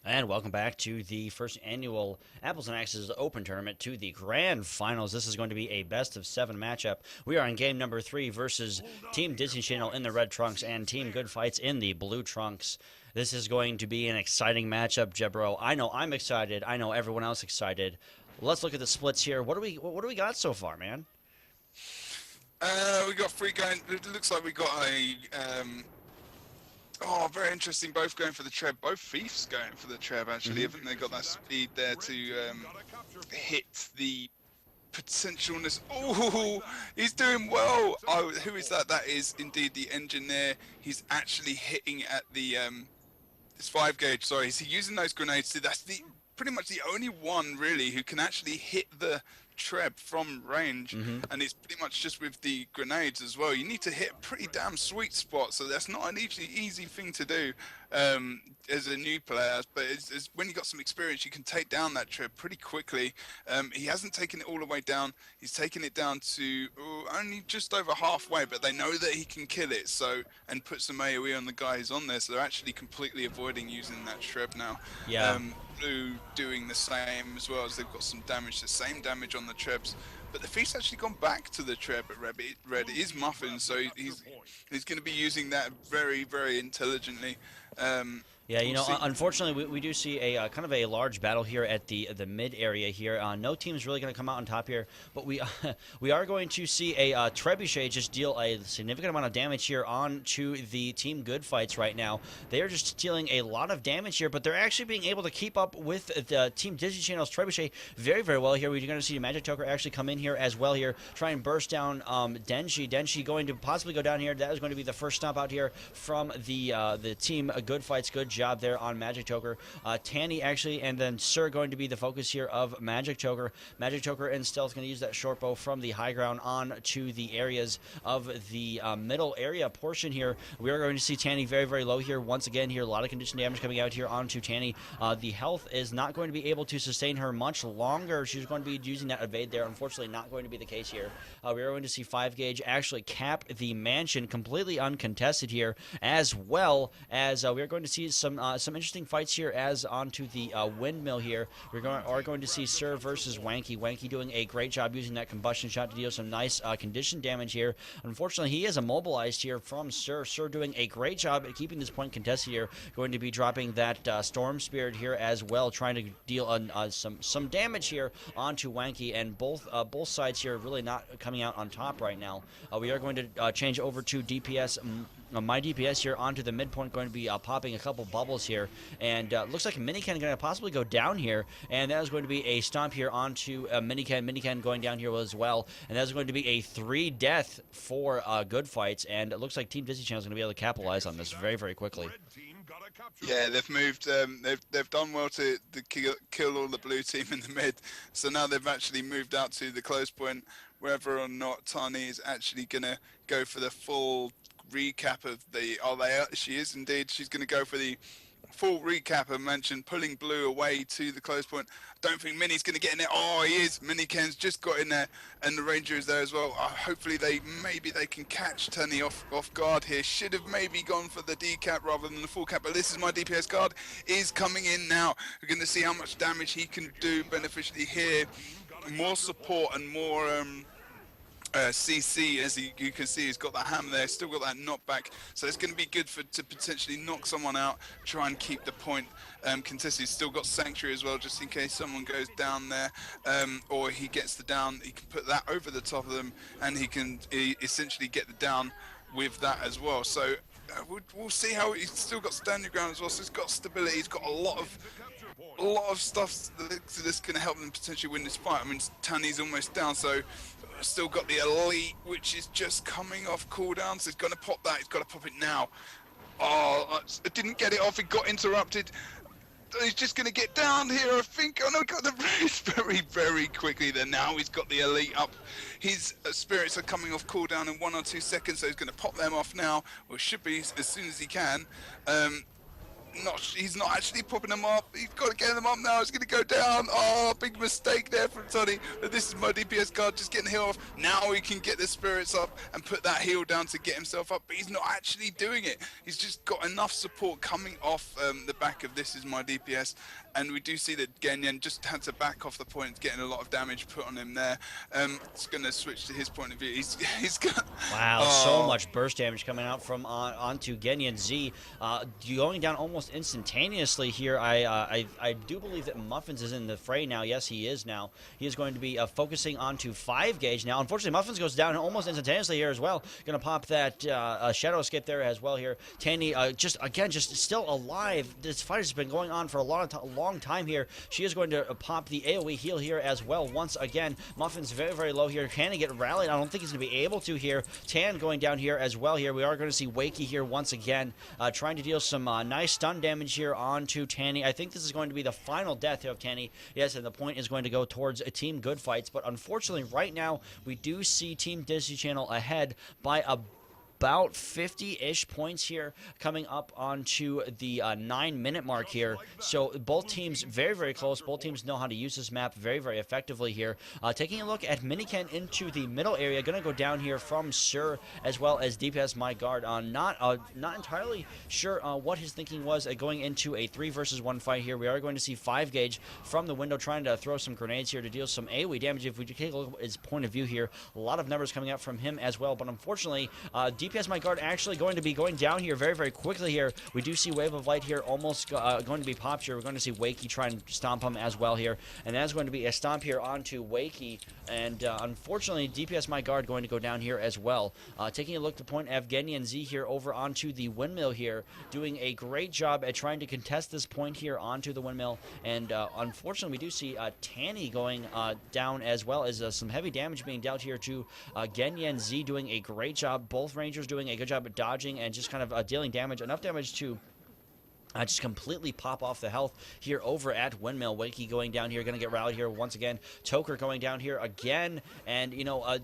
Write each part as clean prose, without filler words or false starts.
And welcome back to the first annual Apples and Axes Open Tournament to the Grand Finals. This is going to be a best of 7 matchup. We are in game number 3 versus Team Disney Channel in the red trunks and Team Good Fights in the blue trunks. This is going to be an exciting matchup, Jebro. I know I'm excited. I know everyone else excited. Let's look at the splits here. What do we got so far, man? We got three going. It looks like we got oh, very interesting. Both going for the Treb. Both Thiefs going for the Treb. Actually, haven't they got that speed there to hit the potentialness? Oh, he's doing well. Oh, who is that? That is indeed the engineer. He's actually hitting at the it's 5 gauge. Sorry, he's using those grenades. So that's the pretty much the only one really who can actually hit the Treb from range, and it's pretty much just with the grenades as well. You need to hit a pretty damn sweet spot, so that's not an easy thing to do as a new player, but it's when you got some experience, you can take down that Treb pretty quickly. He hasn't taken it all the way down. He's taken it down to only just over halfway, but they know that he can kill it, so, and put some AoE on the guy who's on there, so they're actually completely avoiding using that Treb now. Yeah. Blue doing the same as well, as they've got some damage, the same damage on the Trebs. But the Thief's actually gone back to the Treb at Red. It is Muffin, so he's going to be using that very, very intelligently. Yeah, you know, unfortunately, we do see a kind of a large battle here at the mid area here. No team's really going to come out on top here, but we we are going to see a Trebuchet just deal a significant amount of damage here on to the Team Good Fights right now. They are just dealing a lot of damage here, but they're actually being able to keep up with the Team Disney Channel's Trebuchet very, very well here. We're going to see Magic Toker actually come in here as well here, try and burst down Denshi. Denshi going to possibly go down here. That is going to be the first stomp out here from the Team Good Fights. Good job there on Magic Toker. Tanny actually, and then Sir going to be the focus here of Magic Toker. Magic Toker and Stealth going to use that short bow from the high ground on to the areas of the middle area portion here. We are going to see Tanny very, very low here. Once again here, a lot of condition damage coming out here onto Tanny. The health is not going to be able to sustain her much longer. She's going to be using that evade there. Unfortunately, not going to be the case here. We are going to see 5 gauge actually cap the mansion completely uncontested here, as well as we are going to see some interesting fights here as onto the windmill here. We are going to see Sir versus Wanky. Wanky doing a great job using that combustion shot to deal some nice condition damage here. Unfortunately, he is immobilized here from Sir. Sir doing a great job at keeping this point contested here. Going to be dropping that Storm Spirit here as well, trying to deal some damage here onto Wanky, and both sides here really not coming out on top right now. We are going to change over to DPS. My DPS here onto the midpoint, going to be popping a couple bubbles here, and looks like Miniken going to possibly go down here, and that is going to be a stomp here onto Miniken. Miniken going down here as well, and that is going to be a 3 death for Good Fights, and it looks like Team Disney Channel is going to be able to capitalize on this very, very quickly. Yeah, they've moved. They've done well to kill all the blue team in the mid. So now they've actually moved out to the close point, whether or not Tani is actually gonna go for the full recap of the. She is indeed. She's gonna go for the full recap of Mansion, pulling blue away to the close point. Don't think Mini's going to get in there. Oh, he is. Miniken's just got in there, and the Ranger is there as well. Hopefully maybe they can catch Tani off guard here. Should have maybe gone for the decap rather than the full cap, but this is my DPS guard is coming in now. We're going to see how much damage he can do beneficially here. More support and more CC, as you can see, he's got that hammer there, still got that knockback, so it's going to be good to potentially knock someone out, try and keep the point contested. He's still got Sanctuary as well, just in case someone goes down there, or he gets the down, he can put that over the top of them, and he can essentially get the down with that as well. So we'll see how he's still got standing ground as well, so he's got stability, he's got a lot of stuff that's going to help them potentially win this fight. I mean, Tanny's almost down, so still got the elite, which is just coming off cooldown, so he's going to pop that. He's got to pop it now. Oh, I didn't get it off. It got interrupted. He's just going to get down here, I think. Oh no, he got the race very, very quickly there. Now he's got the elite up. His spirits are coming off cooldown in 1 or 2 seconds, so he's going to pop them off now, or should be as soon as he can. he's not actually popping them up. He's got to get them up now. He's going to go down. Oh, big mistake there from Tony. But this is my DPS card just getting the heal off. Now he can get the spirits up and put that heal down to get himself up. But he's not actually doing it. He's just got enough support coming off the back of this is my DPS. And we do see that Genyan just had to back off the point, getting a lot of damage put on him there. It's going to switch to his point of view. He's got... Wow, so much burst damage coming out from onto Genyan Z. Going down almost instantaneously here. I do believe that Muffins is in the fray now. Yes, he is now. He is going to be focusing onto 5 gauge now. Unfortunately, Muffins goes down almost instantaneously here as well. Going to pop that Shadow Escape there as well here. Tanny, just still alive. This fight has been going on for a long time here. She is going to pop the AoE heal here as well once again. Muffins very, very low here. Can he get rallied? I don't think he's going to be able to here. Tan going down here as well here. We are going to see Wakey here once again, trying to deal some nice stun damage here onto Tanny. I think this is going to be the final death of Tanny. Yes, and the point is going to go towards Team Good Fights, but unfortunately right now we do see Team Disney Channel ahead by about 50-ish points here, coming up onto the 9-minute mark here. So both teams very, very close. Both teams know how to use this map very, very effectively here. Taking a look at Miniken into the middle area, going to go down here from Sir as well as DPS My Guard. Not entirely sure what his thinking was going into a 3 versus 1 fight here. We are going to see 5 gauge from the window trying to throw some grenades here to deal some AoE damage. If we take a look at his point of view here, a lot of numbers coming out from him as well, but unfortunately DPS My Guard actually going to be going down here very, very quickly here. We do see Wave of Light here almost going to be popped here. We're going to see Wakey try and stomp him as well here, and that's going to be a stomp here onto Wakey, and unfortunately DPS My Guard going to go down here as well. Taking a look to point Evgeny Z here over onto the windmill here, doing a great job at trying to contest this point here onto the windmill, and unfortunately we do see Tanny going down as well as some heavy damage being dealt here to Genyan Z, doing a great job. Both Rangers doing a good job at dodging and just kind of dealing damage, enough damage to just completely pop off the health here over at Windmill. Wakey going down here, going to get rallied here once again. Toker going down here again, and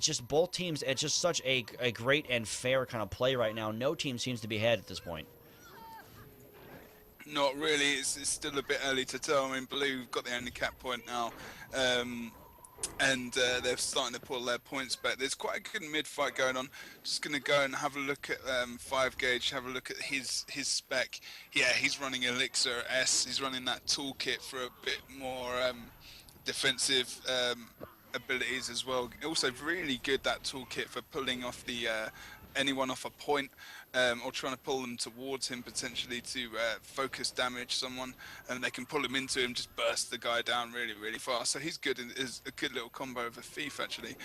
just both teams, it's just such a great and fair kind of play right now. No team seems to be ahead at this point. Not really. It's still a bit early to tell. I mean, Blue got the handicap point now. And they're starting to pull their points back. There's quite a good mid-fight going on. Just going to go and have a look at 5 gauge, have a look at his spec. Yeah, he's running Elixir S. He's running that toolkit for a bit more defensive abilities as well. Also really good, that toolkit, for pulling off the anyone off a point, or trying to pull them towards him potentially to focus damage someone, and they can pull him into him, just burst the guy down really, really fast. So he's good, and is a good little combo of a thief actually.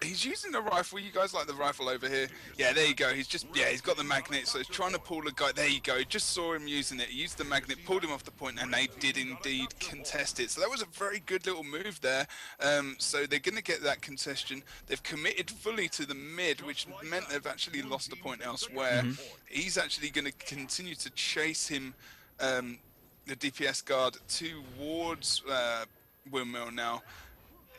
He's using the rifle. You guys like the rifle over here? Yeah, there you go. He's got the magnet, so he's trying to pull the guy. There you go. Just saw him using it. He used the magnet, pulled him off the point, and they did indeed contest it. So that was a very good little move there. So they're going to get that contestation. They've committed fully to the mid, which meant they've actually lost a point elsewhere. He's actually going to continue to chase him, the DPS guard, towards Windmill now.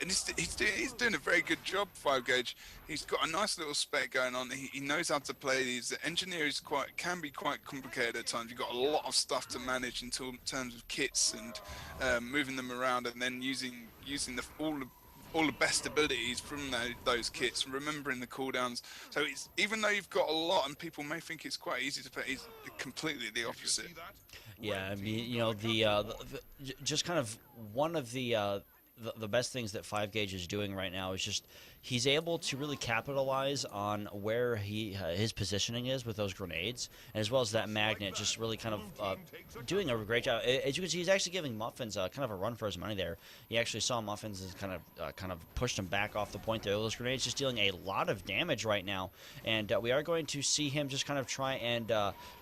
And he's doing a very good job, 5 gauge. He's got a nice little spec going on. He knows how to play these. The engineer can be quite complicated at times. You've got a lot of stuff to manage in terms of kits and moving them around, and then using all the best abilities from those kits, remembering the cooldowns. So it's, even though you've got a lot and people may think it's quite easy to play, it's completely the opposite. Yeah, I mean, just kind of one of the best things that 5 gauge is doing right now is just he's able to really capitalize on where his positioning is with those grenades, and as well as that magnet, just really kind of doing a great job. As you can see, he's actually giving Muffins kind of a run for his money there. He actually saw Muffins and kind of pushed him back off the point there. Those grenades just dealing a lot of damage right now, and we are going to see him just kind of try and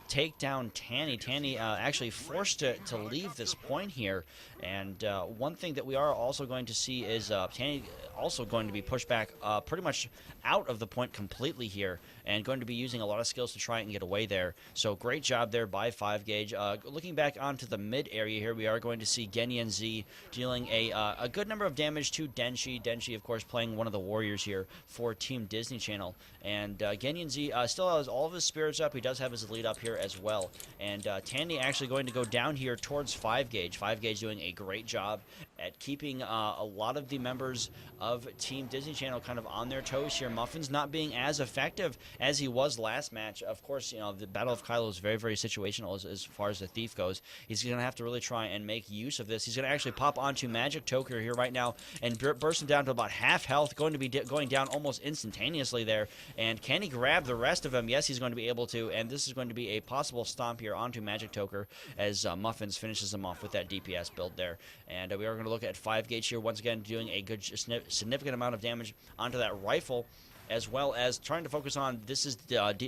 take down Tanny. Tanny actually forced to leave this point here, and one thing that we are also going to see is Tanny also going to be pushed back pretty much out of the point completely here, and going to be using a lot of skills to try and get away there. So great job there by 5 gauge. Looking back onto the mid area here, we are going to see Genyan Z dealing a good number of damage to Denshi. Denshi, of course, playing one of the warriors here for Team Disney Channel. And Genyan Z still has all of his spirits up. He does have his elite up here as well. And Tandy actually going to go down here towards 5-Gauge. 5-Gauge doing a great job at keeping a lot of the members of Team Disney Channel kind of on their toes here. Muffins not being as effective as he was last match. Of course, you know, the Battle of Kylo is very, very situational as far as the Thief goes. He's going to have to really try and make use of this. He's going to actually pop onto Magic Toker here right now and burst him down to about half health, going to be going down almost instantaneously there. And can he grab the rest of him? Yes, he's going to be able to, and this is going to be a possible stomp here onto Magic Toker as Muffins finishes him off with that DPS build there. And we are going to look at 5-Gauge here once again, doing a good significant amount of damage onto that rifle, as well as trying to focus on this is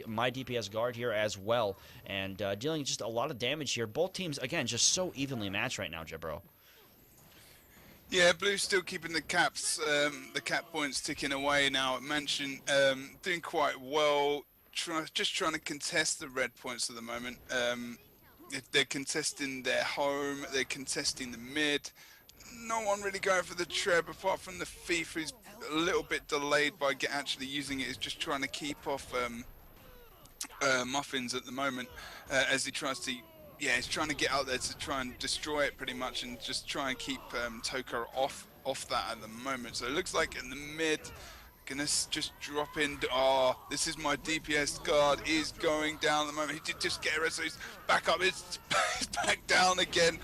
my DPS guard here as well, and dealing just a lot of damage here. Both teams, again, just so evenly matched right now, Jebro. Yeah, Blue's still keeping the caps, the cap points ticking away now at Mansion, doing quite well, just trying to contest the red points at the moment. If they're contesting their home, they're contesting the mid. No one really going for the Treb apart from the Thief, who's a little bit delayed by actually using it. Is just trying to keep off Muffins at the moment as he tries to. Yeah, he's trying to get out there to try and destroy it pretty much, and just try and keep Toker off that at the moment. So it looks like in the mid, gonna just drop in. Oh, this is my DPS guard is going down at the moment. He did just get arrested. So he's back up. He's back down again.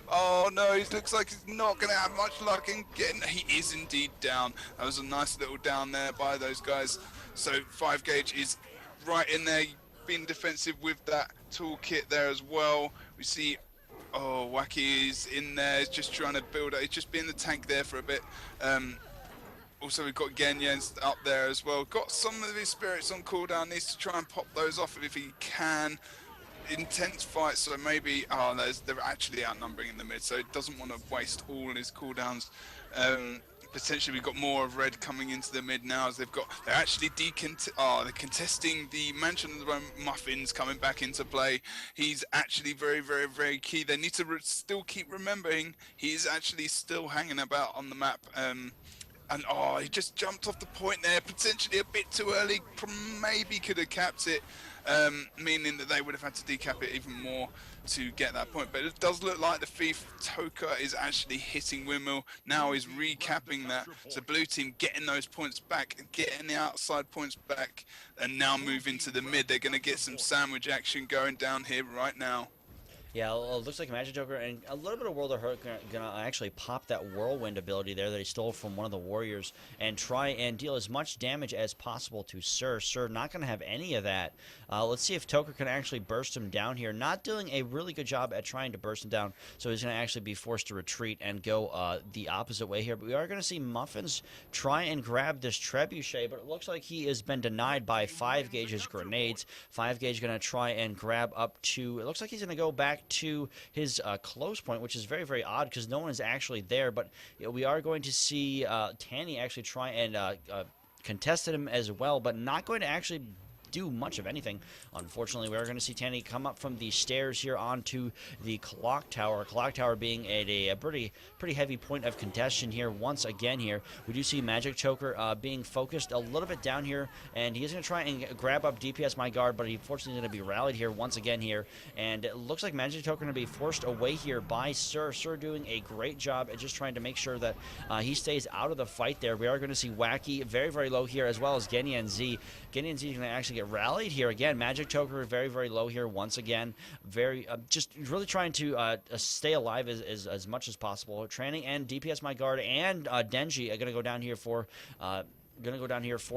Oh no, he looks like he's not gonna have much luck in getting. He is indeed down. That was a nice little down there by those guys. So 5-Gauge is right in there, being defensive with that toolkit there as well. We see, oh, Wacky is in there. He's just trying to build it. He's just being the tank there for a bit. Also, we've got Genyan up there as well. Got some of his spirits on cooldown. Needs to try and pop those off if he can. Intense fight, so maybe they're actually outnumbering in the mid, so it doesn't want to waste all his cooldowns. Potentially we've got more of red coming into the mid now, as they're actually they're contesting the Mansion of the Muffins coming back into play. He's actually very, very, very key. They need to still keep remembering he's actually still hanging about on the map. And he just jumped off the point there, potentially a bit too early, maybe could have capped it, meaning that they would have had to decap it even more to get that point. But it does look like the Thief Toker is actually hitting Windmill. Now he's recapping that. So blue team getting those points back, getting the outside points back, and now move into the mid. They're going to get some sandwich action going down here right now. Yeah, it looks like Magic Joker and a little bit of World of Hurt gonna actually pop that Whirlwind ability there that he stole from one of the Warriors and try and deal as much damage as possible to Sir. Sir not gonna have any of that. Let's see if Toker can actually burst him down here. Not doing a really good job at trying to burst him down, so he's gonna actually be forced to retreat and go the opposite way here. But we are gonna see Muffins try and grab this Trebuchet, but it looks like he has been denied by 5-Gauge's grenades. 5-Gauge gonna try and grab up to. It looks like he's gonna go back to his close point, which is very, very odd because no one is actually there. But we are going to see Tanny actually try and contest him as well, but not going to actually do much of anything. Unfortunately, we are going to see Tanny come up from the stairs here onto the clock tower. Clock tower being at a pretty heavy point of contention here once again here. We do see Magic Choker being focused a little bit down here, and he's going to try and grab up DPS My Guard, but he unfortunately is going to be rallied here once again here, and it looks like Magic Choker going to be forced away here by Sir. Sir doing a great job at just trying to make sure that he stays out of the fight there. We are going to see Wacky very, very low here, as well as Genyan Z. Genyan Z is going to actually get rallied here again. Magic Toker very, very low here once again. Very just really trying to stay alive as much as possible. Tranny and DPS My Guard and Denji are going to go down here for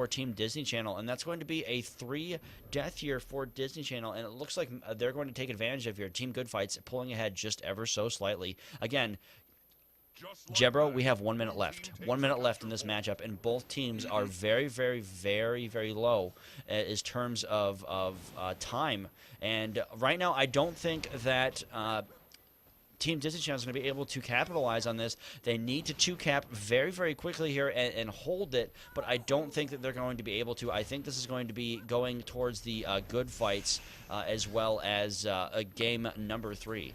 Team Disney Channel, and that's going to be a 3-death here for Disney Channel, and it looks like they're going to take advantage of your Team Good Fights pulling ahead just ever so slightly. Again, Jebro, we have 1 minute left. 1 minute left in this matchup, and both teams are very, very, very, very low in terms of time. And right now, I don't think that Team Disney Channel is going to be able to capitalize on this. They need to 2-cap very, very quickly here and hold it, but I don't think that they're going to be able to. I think this is going to be going towards the good fights as well as game number 3.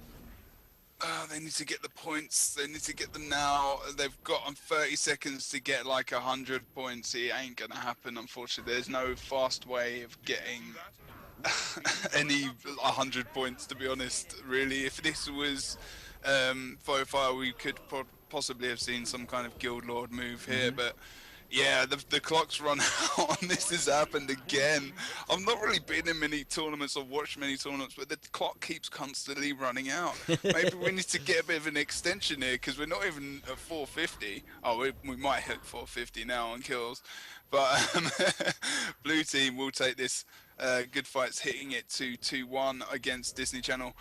They need to get the points. They need to get them now. They've got 30 seconds to get like 100 points. It ain't gonna happen, unfortunately. There's no fast way of getting any 100 points, to be honest. Really, if this was Fire, we could possibly have seen some kind of Guild Lord move here, but yeah, the clock's run out and this has happened again. I've not really been in many tournaments or watched many tournaments, but the clock keeps constantly running out. Maybe we need to get a bit of an extension here, because we're not even at 450. Oh, we might hit 450 now on kills. But blue team will take this. Good fights, hitting it to 2-1 against Disney Channel.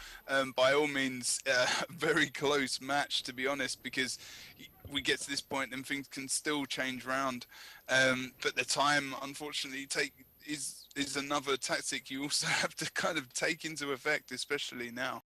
By all means, very close match, to be honest, because we get to this point and things can still change round. But the time, unfortunately, is another tactic you also have to kind of take into effect, especially now.